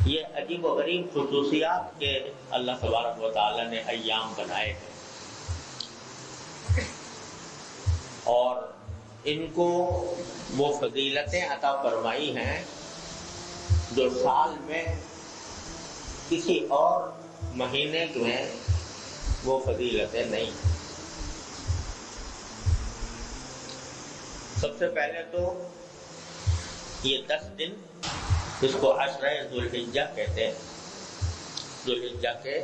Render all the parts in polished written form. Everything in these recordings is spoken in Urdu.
یہ عجیب و غریب خصوصیات کے اللہ تبارک و تعالی نے ایام بنائے ہیں اور ان کو وہ فضیلتیں عطا فرمائی ہیں جو سال میں کسی اور مہینے میں وہ فضیلتیں نہیں. سب سے پہلے تو یہ 10 دن جس کو عشرہ ذوالحجہ کہتے ہیں، ذوالحجہ کے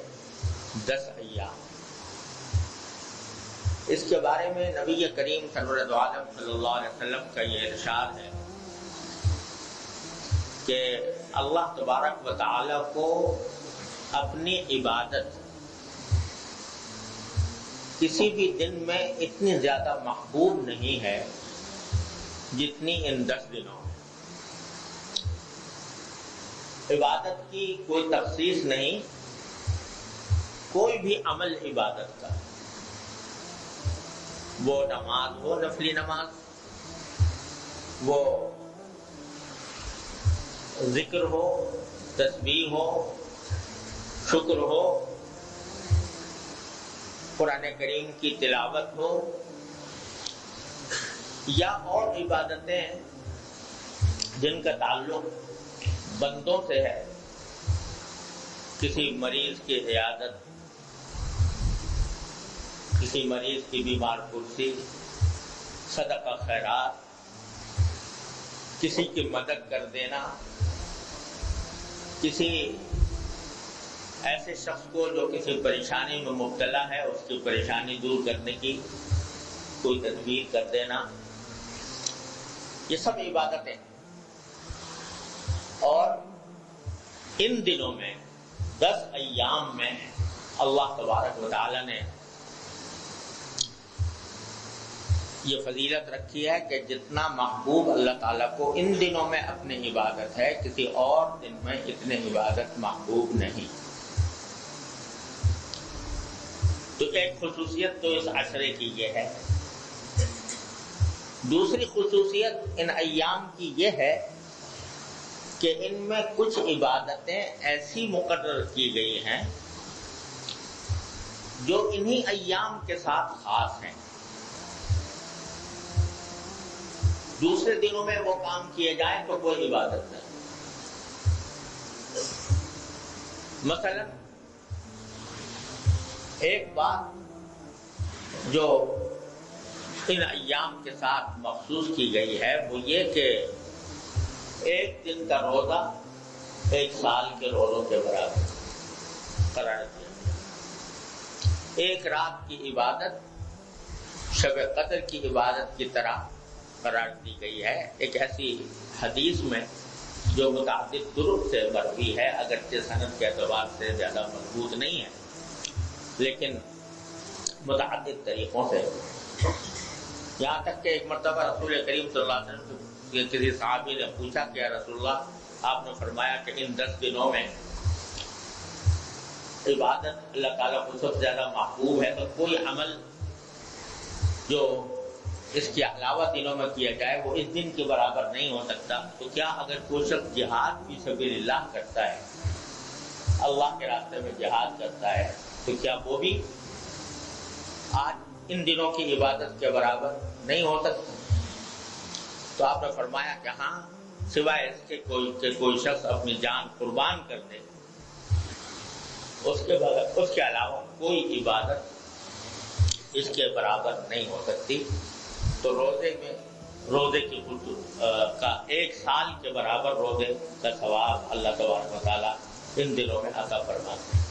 10 ایام، اس کے بارے میں نبی کریم صلی اللہ علیہ وسلم کا یہ ارشاد ہے کہ اللہ تبارک و تعالی کو اپنی عبادت کسی بھی دن میں اتنی زیادہ محبوب نہیں ہے جتنی ان 10 دنوں میں. عبادت کی کوئی تخصیص نہیں، کوئی بھی عمل عبادت کا، وہ نماز ہو، نفلی نماز، وہ ذکر ہو، تسبیح ہو، شکر ہو، قرآن کریم کی تلاوت ہو، یا اور عبادتیں جن کا تعلق بندوں سے ہے، کسی مریض کی عیادت، کسی مریض کی بیمار پرسی، صدقہ خیرات، کسی کی مدد کر دینا، کسی ایسے شخص کو جو کسی پریشانی میں مبتلا ہے اس کی پریشانی دور کرنے کی کوئی تدبیر کر دینا، یہ سب عبادتیں. اور ان دنوں میں 10 ایام میں اللہ تبارک و تعالی نے یہ فضیلت رکھی ہے کہ جتنا محبوب اللہ تعالیٰ کو ان دنوں میں اپنی عبادت ہے، کسی اور دن میں اتنی عبادت محبوب نہیں. تو ایک خصوصیت تو اس عشرے کی یہ ہے. دوسری خصوصیت ان ایام کی یہ ہے کہ ان میں کچھ عبادتیں ایسی مقرر کی گئی ہیں جو انہی ایام کے ساتھ خاص ہیں. دوسرے دنوں میں وہ کام کیے جائیں تو کوئی عبادت نہیں. مثلا ایک بات جو ان ایام کے ساتھ مخصوص کی گئی ہے وہ یہ کہ ایک دن کا روزہ 1 سال کے روزوں کے برابر قرار دیا. ایک رات کی عبادت شب قدر کی عبادت کی طرح قرار دی گئی ہے. ایک ایسی حدیث میں جو متعدد طرق سے مروی ہے، اگرچہ سند کے اعتبار سے زیادہ مضبوط نہیں ہے لیکن متعدد طریقوں سے، یہاں تک کہ ایک مرتبہ رسول کریم صلی اللہ علیہ وسلم سے کسی صحابی نے پوچھا کہ یا رسول اللہ، آپ نے فرمایا کہ ان 10 دنوں میں عبادت اللہ تعالیٰ کو سب سے زیادہ محبوب ہے، تو کوئی عمل جو اس کے علاوہ دنوں میں کیا جائے وہ اس دن کے برابر نہیں ہو سکتا. تو کیا اگر کوئی شخص جہاد فی سبیل اللہ کرتا ہے، اللہ کے راستے میں جہاد کرتا ہے، تو کیا وہ بھی آج ان دنوں کی عبادت کے برابر نہیں ہو سکتا؟ تو آپ نے فرمایا کہ ہاں، سوائے اس کے کوئی شخص اپنی جان قربان کر دے، اس کے علاوہ کوئی عبادت اس کے برابر نہیں ہو سکتی. تو روزے کی کا 1 سال کے برابر روزے کا ثواب اللہ تبارک و تعالیٰ ان دنوں میں عطا فرماتے ہیں.